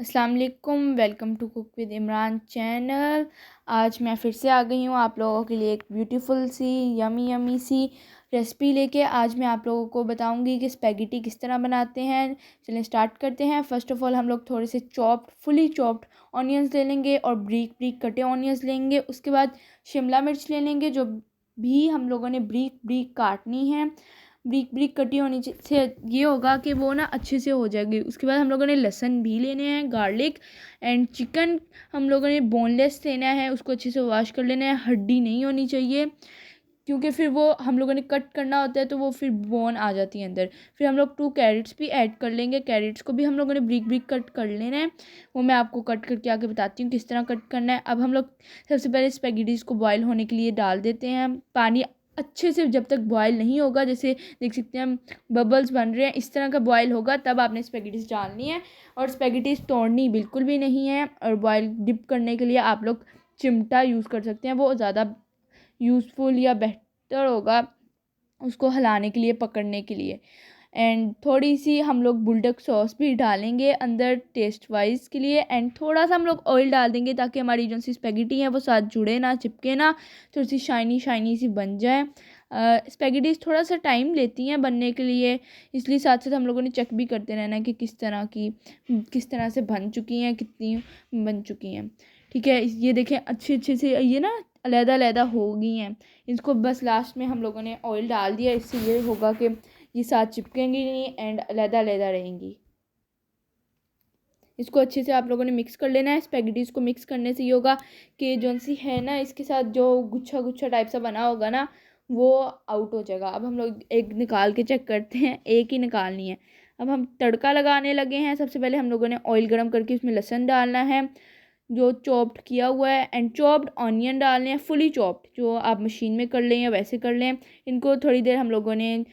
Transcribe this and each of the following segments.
अस्सलाम वालेकुम, welcome to cook with Imran channel. आज मैं फिर से आ गई हूँ आप लोगों के लिए एक ब्यूटीफुल सी यमी सी रेसिपी लेके। आज मैं आप लोगों को बताऊंगी कि स्पैगेटी किस तरह बनाते हैं। चलिए स्टार्ट करते हैं। फ़र्स्ट ऑफ़ ऑल हम लोग थोड़े से फुली चॉप्ड ऑनियंस ले लेंगे और ब्रीक ब्रीक कटे ऑनियंस लेंगे। उसके बाद शिमला मिर्च ले लेंगे, जो भी हम लोगों ने ब्रीक ब्रीक काटनी है। ब्रीक ब्रीक कटी होनी से ये होगा कि वो ना अच्छे से हो जाएगी। उसके बाद हम लोगों ने लहसुन भी लेने हैं, गार्लिक एंड चिकन हम लोगों ने बोनलेस लेना है, उसको अच्छे से वॉश कर लेना है। हड्डी नहीं होनी चाहिए, क्योंकि फिर वो हम लोगों ने कट करना होता है तो वो फिर बोन आ जाती है अंदर। फिर हम लोग 2 कैरेट्स भी ऐड कर लेंगे। कैरेट्स को भी हम लोगों ने ब्रीक ब्रीक कट कर लेना है। वो मैं आपको कट करके आके बताती हूँ किस तरह कट करना है। अब हम लोग सबसे पहले स्पैगेटीज़ को बॉयल होने के लिए डाल देते हैं। पानी अच्छे से जब तक बॉयल नहीं होगा, जैसे देख सकते हैं हम बबल्स बन रहे हैं, इस तरह का बॉयल होगा तब आपने स्पैगेटीज़ डालनी है। और स्पैगेटीज़ तोड़नी बिल्कुल भी नहीं है। और बॉयल डिप करने के लिए आप लोग चिमटा यूज़ कर सकते हैं, वो ज़्यादा यूज़फुल या बेहतर होगा उसको हिलाने के लिए, पकड़ने के लिए। एंड थोड़ी सी हम लोग बुलडक सॉस भी डालेंगे अंदर टेस्ट वाइज के लिए। एंड थोड़ा सा हम लोग ऑयल डाल देंगे ताकि हमारी जो सी स्पैगेटी है वो साथ जुड़े ना, चिपके ना, थोड़ी सी शाइनी शाइनी सी बन जाए। स्पैगेटीज थोड़ा सा टाइम लेती हैं बनने के लिए, इसलिए साथ साथ हम लोगों ने चेक भी करते रहना है कि किस तरह से बन चुकी हैं, कितनी बन चुकी हैं। ठीक है, ये देखें अच्छे अच्छे से ये ना अलहदा अलहदा हो गई हैं। इसको बस लास्ट में हम लोगों ने ऑयल डाल दिया, इससे ये होगा कि ये साथ चिपकेंगी नहीं एंड अलहदा अलहदा रहेंगी। इसको अच्छे से आप लोगों ने मिक्स कर लेना है। स्पैगेटीज को मिक्स करने से ये होगा कि जो सी है ना, इसके साथ जो गुच्छा गुच्छा टाइप सा बना होगा ना, वो आउट हो जाएगा। अब हम लोग एक निकाल के चेक करते हैं, एक ही निकालनी है। अब हम तड़का लगाने लगे हैं। सबसे पहले हम लोगों ने ऑयल गर्म करके उसमें लहसुन डालना है जो चॉप्ड किया हुआ है, एंड चॉप्ड ऑनियन डालने हैं, फुली चॉप्ड, जो आप मशीन में कर लें या वैसे कर लें। इनको थोड़ी देर हम लोगों ने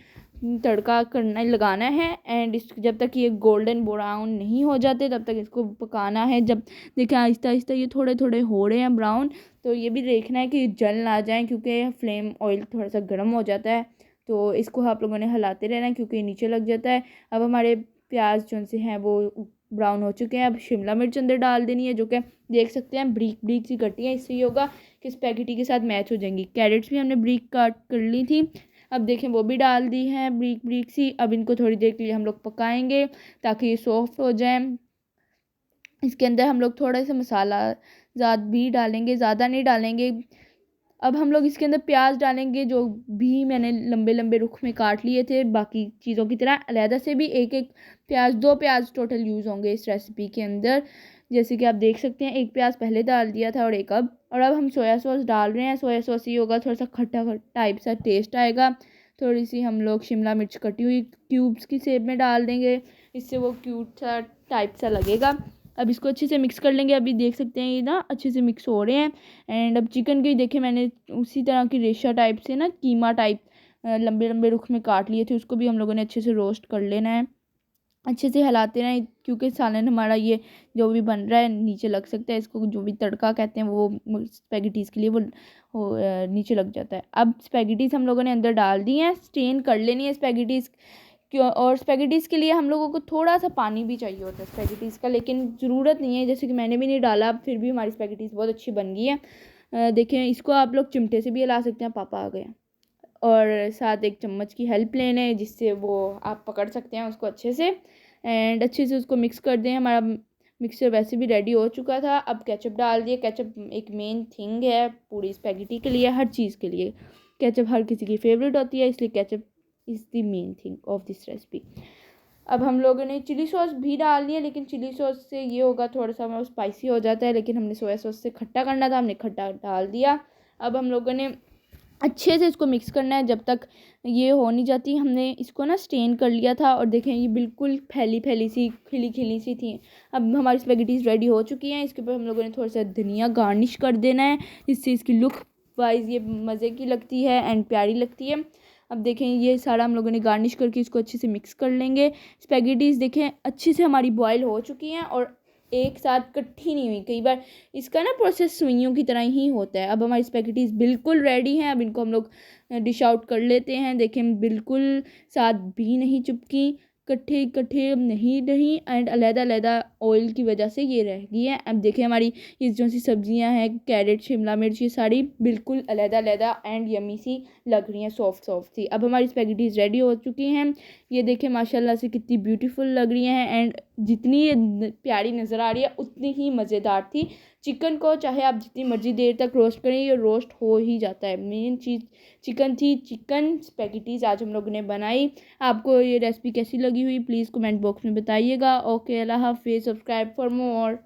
तड़का करना लगाना है। एंड इस जब तक ये गोल्डन ब्राउन नहीं हो जाते तब तक इसको पकाना है। जब देखें आहिस्ता आहिस्ता ये थोड़े थोड़े हो रहे हैं ब्राउन, तो ये भी देखना है कि जल ना जाए, क्योंकि फ्लेम ऑयल थोड़ा सा गर्म हो जाता है। तो इसको आप लोगों ने हिलाते रहना है क्योंकि नीचे लग जाता है। अब हमारे प्याज जो से हैं वो ब्राउन हो चुके हैं। अब शिमला मिर्च अंदर डाल देनी है, जो कि देख सकते हैं ब्रीक ब्रीक सी कटी है। इससे ये होगा कि स्पैगेटी के साथ मैच हो जाएंगी। कैरेट्स भी हमने ब्रीक काट कर ली थी, अब देखें वो भी डाल दी है ब्रीक ब्रीक सी। अब इनको थोड़ी देर के लिए हम लोग पकाएंगे ताकि ये सॉफ्ट हो जाए। इसके अंदर हम लोग थोड़ा सा मसाला भी डालेंगे, ज़्यादा नहीं डालेंगे। अब हम लोग इसके अंदर प्याज डालेंगे, जो भी मैंने लंबे लंबे रुख में काट लिए थे। बाकी चीज़ों की तरह अलहदा से भी एक एक प्याज, 2 प्याज टोटल यूज़ होंगे इस रेसिपी के अंदर। जैसे कि आप देख सकते हैं, एक प्याज पहले डाल दिया था और एक अब। और अब हम सोया सॉस डाल रहे हैं। सोया सॉस ये होगा थोड़ा सा खट्टा खट्टा टाइप सा टेस्ट आएगा। थोड़ी सी हम लोग शिमला मिर्च कटी हुई क्यूब्स की शेप में डाल देंगे, इससे वो क्यूट सा टाइप सा लगेगा। अब इसको अच्छे से मिक्स कर लेंगे। अभी देख सकते हैं ये ना अच्छे से मिक्स हो रहे हैं। एंड अब चिकन के देखे मैंने उसी तरह की रेशा टाइप से ना, कीमा टाइप लंबे लंबे रुख में काट लिए थे, उसको भी हम लोगों ने अच्छे से रोस्ट कर लेना है। अच्छे से हिलाते रहें, क्योंकि सालन हमारा ये जो भी बन रहा है नीचे लग सकता है। इसको जो भी तड़का कहते हैं वो स्पैगेटीज़ के लिए नीचे लग जाता है। अब स्पैगेटीज़ हम लोगों ने अंदर डाल दी हैं, स्टेन कर लेनी है स्पैगेटीज़ क्यों। और स्पैगेटीज़ के लिए हम लोगों को थोड़ा सा पानी भी चाहिए होता है स्पैगेटीज़ का, लेकिन ज़रूरत नहीं है। जैसे कि मैंने भी नहीं डाला, फिर भी हमारी स्पैगेटीज़ बहुत अच्छी बन गई है। देखें, इसको आप लोग चिमटे से भी हिला सकते हैं। पापा आ गए। और साथ एक चम्मच की हेल्प ले लें, जिससे वो आप पकड़ सकते हैं उसको अच्छे से। एंड अच्छे से उसको मिक्स कर दें। हमारा मिक्सचर वैसे भी रेडी हो चुका था। अब केचप डाल दिए। केचप एक मेन थिंग है पूरी स्पैगेटी के लिए, हर चीज़ के लिए। केचप हर किसी की फेवरेट होती है, इसलिए ketchup is the main thing of this recipe. अब हम लोगों ने चिली सॉस भी डाल दिया, लेकिन चिली सॉस से ये होगा थोड़ा सा वो स्पाइसी हो जाता है, लेकिन हमने सोया सॉस से खट्टा करना था, हमने खट्टा डाल दिया। अब हम लोगों ने अच्छे से इसको मिक्स करना है जब तक ये हो नहीं जाती। हमने इसको ना स्टेन कर लिया था और देखें ये बिल्कुल फैली फैली सी, खिली खिली सी थी। अब हमारी स्पैगेटीज रेडी हो चुकी हैं। इसके ऊपर हम लोगों ने थोड़ा सा धनिया गार्निश कर देना है, जिससे इसकी लुक वाइज ये मज़े की लगती है एंड प्यारी लगती है। अब देखें ये सारा हम लोगों ने गार्निश करके इसको अच्छे से मिक्स कर लेंगे। स्पैगेटीज़ देखें अच्छे से हमारी बॉयल हो चुकी हैं और एक साथ इकट्ठी नहीं हुई। कई बार इसका ना प्रोसेस सुइयों की तरह ही होता है। अब हमारी स्पैगेटीज़ बिल्कुल रेडी हैं। अब इनको हम लोग डिश आउट कर लेते हैं। देखें बिल्कुल साथ भी नहीं चिपकी, इकट्ठे इकट्ठे नहीं रही एंड अलहदा अलहदा ऑयल की वजह से ये रह गई हैं। अब देखिए हमारी ये जो सी सब्जियां हैं, कैरेट, शिमला मिर्च, ये सारी बिल्कुल अलहदा अलहदा एंड यमी सी लग रही हैं, सॉफ्ट सॉफ्ट सी। अब हमारी स्पैगेटीज रेडी हो चुकी हैं। ये देखिए माशाल्लाह से कितनी ब्यूटीफुल लग रही हैं एंड जितनी ये प्यारी नज़र आ रही है उतनी ही मज़ेदार थी। चिकन को चाहे आप जितनी मर्जी देर तक रोस्ट करें, ये रोस्ट हो ही जाता है। मेन चीज़ चिकन थी। चिकन स्पैगेटीज आज हम लोगों ने बनाई। आपको ये रेसिपी कैसी लगी हुई प्लीज़ कमेंट बॉक्स में बताइएगा। ओके, अल्लाह हाफिज़, सब्सक्राइब फॉर मोर।